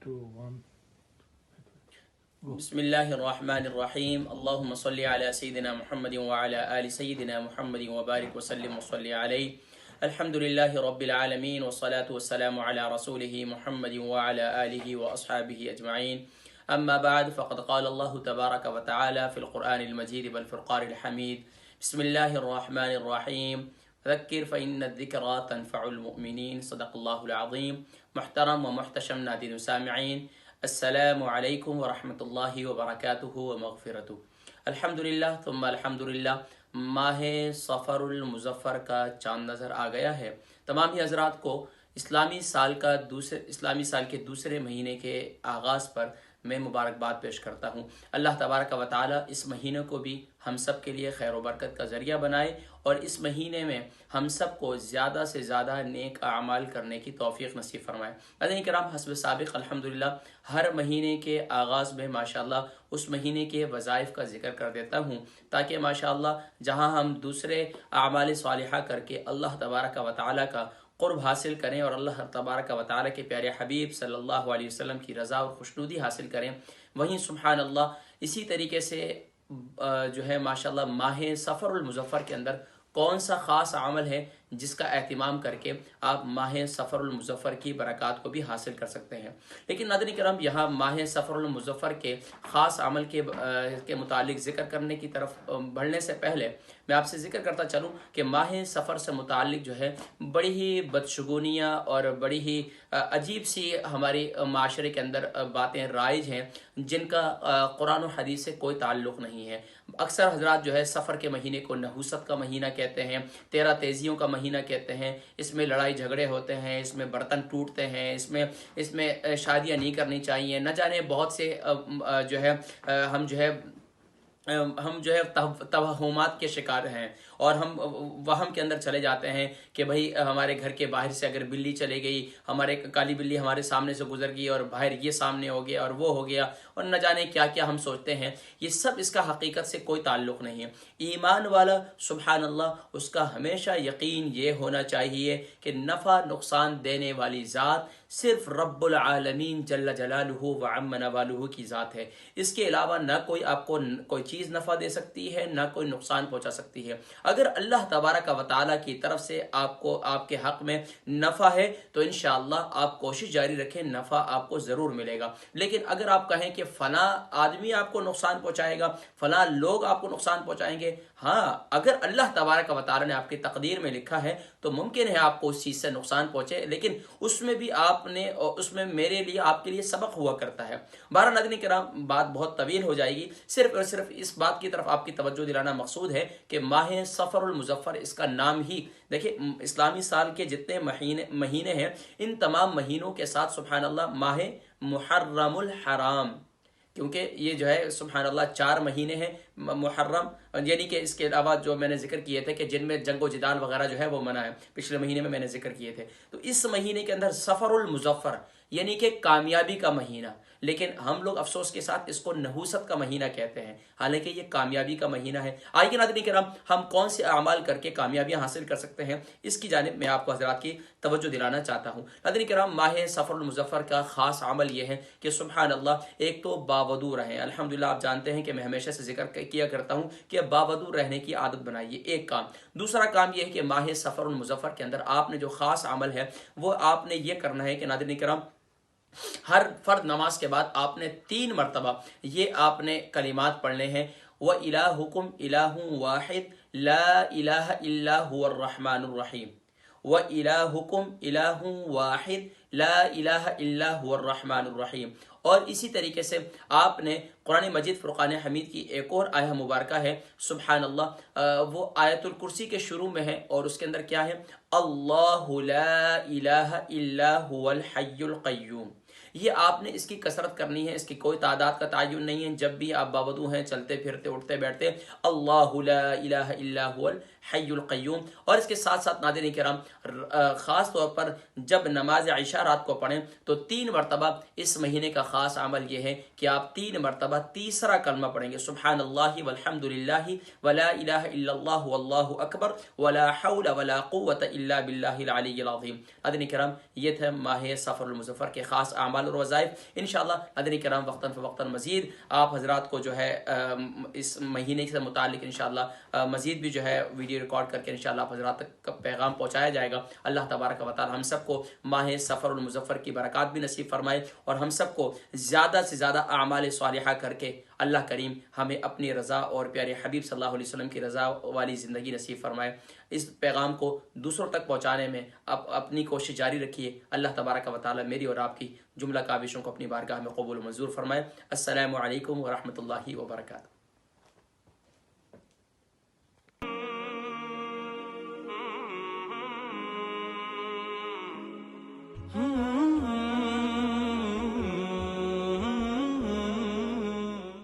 2, 1. بسم اللہ الرحمن الرحیم اللہم صلی علی سیدنا محمد وعلی آل سیدنا محمد وبارک وسلم وصلی علیہ الحمدللہ رب العالمین والصلاة والسلام علی رسولہ محمد وعلی آلہ واصحابہ اجمعین اما بعد فقد قال اللہ تبارک وتعالی فی القرآن المجید والفرقان الحمید بسم اللہ الرحمن الرحیم ذکر فإن الذکرى تنفع المؤمنین صدق اللہ العظیم. محترم و محتشم ناظرین سامعین، السلام علیکم ورحمۃ اللہ وبرکاتہ ومغفرتہ. الحمدللہ ثم الحمدللہ، ماہ صفر المظفر کا چاند نظر آ گیا ہے. تمام ہی حضرات کو اسلامی سال کے دوسرے مہینے کے آغاز پر میں مبارکباد پیش کرتا ہوں. اللہ تبارک و تعالی اس مہینے کو بھی ہم سب کے لیے خیر و برکت کا ذریعہ بنائے اور اس مہینے میں ہم سب کو زیادہ سے زیادہ نیک اعمال کرنے کی توفیق نصیب فرمائے. ناظرین کرام، حسب سابق الحمدللہ ہر مہینے کے آغاز میں ماشاءاللہ اس مہینے کے وظائف کا ذکر کر دیتا ہوں، تاکہ ماشاءاللہ جہاں ہم دوسرے اعمال صالحہ کر کے اللہ تبارک و تعالی کا قرب حاصل کریں اور اللہ تبارک و تعالی کے پیارے حبیب صلی اللہ علیہ وسلم کی رضا اور خوشنودی حاصل کریں، وہیں سبحان اللہ اسی طریقے سے جو ہے ماشاءاللہ ماہ صفر المظفر کے اندر کون سا خاص عمل ہے جس کا اہتمام کر کے آپ ماہ صفر المظفر کی برکات کو بھی حاصل کر سکتے ہیں. لیکن ناظرین کرام، یہاں ماہ صفر المظفر کے خاص عمل کے متعلق ذکر کرنے کی طرف بڑھنے سے پہلے میں آپ سے ذکر کرتا چلوں کہ ماہ صفر سے متعلق جو ہے بڑی ہی بدشگونیاں اور بڑی ہی عجیب سی ہماری معاشرے کے اندر باتیں رائج ہیں جن کا قرآن و حدیث سے کوئی تعلق نہیں ہے. اکثر حضرات جو ہے صفر کے مہینے کو نحوست کا مہینہ کہتے ہیں، 13 تیزیوں کا مہینہ کہتے ہیں، اس میں لڑائی جھگڑے ہوتے ہیں، اس میں برتن ٹوٹتے ہیں، اس میں شادیاں نہیں کرنی چاہیے، نہ جانے بہت سے جو ہے ہم جو ہے توہمات کے شکار ہیں اور ہم وہم کے اندر چلے جاتے ہیں کہ بھائی ہمارے گھر کے باہر سے اگر بلی چلے گئی، ہمارے کالی بلی ہمارے سامنے سے گزر گئی اور باہر یہ سامنے ہو گیا اور وہ ہو گیا اور نہ جانے کیا کیا ہم سوچتے ہیں. یہ سب اس کا حقیقت سے کوئی تعلق نہیں ہے. ایمان والا سبحان اللہ اس کا ہمیشہ یقین یہ ہونا چاہیے کہ نفع نقصان دینے والی ذات صرف رب العالمین جل جلالہ و عم نوالہ کی ذات ہے. اس کے علاوہ نہ کوئی آپ کو کوئی چیز نفع دے سکتی ہے، نہ کوئی نقصان پہنچا سکتی ہے. اگر اللہ تبارک و تعالی کی طرف سے آپ کو آپ کے حق میں نفع ہے تو انشاءاللہ آپ کوشش جاری رکھیں، نفع آپ کو ضرور ملے گا. لیکن اگر آپ کہیں کہ فلاں آدمی آپ کو نقصان پہنچائے گا، فلاں لوگ آپ کو نقصان پہنچائیں گے، ہاں اگر اللہ تبارک و تعالی نے آپ کی تقدیر میں لکھا ہے تو ممکن ہے آپ کو اس چیز سے نقصان پہنچے، لیکن اس میں بھی اس میں میرے لیے آپ کے لیے سبق ہوا کرتا ہے. بارہ ناظرین کرام، بات بہت طویل ہو جائے گی، صرف اور صرف اس بات کی طرف آپ کی توجہ دلانا مقصود ہے کہ ماہ صفر المظفر اس کا نام ہی دیکھیں، اسلامی سال کے جتنے مہینے ہیں ان تمام مہینوں کے ساتھ سبحان اللہ ماہ محرم الحرام، کیونکہ یہ جو ہے سبحان اللہ 4 مہینے ہیں محرم، یعنی کہ اس کے علاوہ جو میں نے ذکر کیے تھے کہ جن میں جنگ و جدال وغیرہ جو ہے وہ منع ہے، پچھلے مہینے میں نے ذکر کیے تھے. تو اس مہینے کے اندر صفر المظفر یعنی کہ کامیابی کا مہینہ، لیکن ہم لوگ افسوس کے ساتھ اس کو نحوست کا مہینہ کہتے ہیں، حالانکہ یہ کامیابی کا مہینہ ہے. آئیے ناظرین کرام، ہم کون سے اعمال کر کے کامیابیاں حاصل کر سکتے ہیں اس کی جانب میں آپ کو حضرات کی توجہ دلانا چاہتا ہوں. ناظرین کرام، ماہ صفر المظفر کا خاص عمل یہ ہے کہ سبحان اللہ ایک تو باوضو رہیں. الحمدللہ آپ جانتے ہیں کہ میں ہمیشہ سے ذکر کیا کرتا ہوں کہ باوضو رہنے کی عادت بنائیے، ایک کام. دوسرا کام یہ ہے کہ ماہ صفر المظفر کے اندر آپ نے جو خاص عمل ہے وہ آپ نے یہ کرنا ہے کہ ناظرین کرام ہر فرض نماز کے بعد آپ نے 3 مرتبہ یہ آپ نے کلمات پڑھنے ہیں: وَإِلَٰهُكُمْ إِلَٰهٌ وَاحِدٌ لَا إِلَٰهَ إِلَّا هُوَ الرَّحْمَٰنُ الرَّحِيمُ وَإِلَٰهُكُمْ إِلَٰهٌ وَاحِدٌ لَا إِلَٰهَ إِلَّا هُوَ الرَّحْمَٰنُ الرَّحِيمُ. اور اسی طریقے سے آپ نے قرآن مجید فرقان حمید کی ایک اور آیہ مبارکہ ہے سبحان اللہ، وہ آیت الکرسی کے شروع میں ہے اور اس کے اندر کیا ہے؟ اللہ لا الہ الا هو الحی القیوم. یہ آپ نے اس کی کثرت کرنی ہے، اس کی کوئی تعداد کا تعین نہیں ہے. جب بھی آپ باوضو ہیں، چلتے پھرتے اٹھتے بیٹھتے، اللہ لا الہ الا هو حی القیوم۔ اور اس کے ساتھ ساتھ ناظرین کرام خاص طور پر جب نماز عشاء رات کو پڑھیں تو 3 مرتبہ اس مہینے کا خاص عمل یہ ہے کہ آپ 3 مرتبہ تیسرا کلمہ پڑھیں گے، سبحان اللہ والحمد للہ ولا الہ الا اللہ واللہ اکبر ولا حول ولا قوت الا باللہ العلی العظیم۔ ناظرین کرام یہ تھے ماہ سفر المظفر کے خاص اعمال اور وظائف۔ انشاءاللہ ناظرین کرام وقتاً فوقتاً مزید آپ حضرات کو جو ہے اس مہینے سے متعلق انشاءاللہ مزید بھی جو ہے ویڈیو ریکارڈ کر کے انشاءاللہ آپ حضرات تک پیغام پہنچایا جائے گا۔ اللہ تبارک و تعالی ہم سب کو ماہ سفر المظفر کی برکات بھی نصیب فرمائے اور ہم سب کو زیادہ سے زیادہ اعمال صالحہ کر کے اللہ کریم ہمیں اپنی رضا اور پیارے حبیب صلی اللہ علیہ وسلم کی رضا والی زندگی نصیب فرمائے۔ اس پیغام کو دوسروں تک پہنچانے میں اپنی کوشش جاری رکھیے۔ اللہ تبارک و تعالی میری اور آپ کی جملہ کاوشوں کو اپنی بارگاہ میں قبول و منظور فرمائے۔ السلام علیکم ورحمۃ اللہ وبرکاتہ۔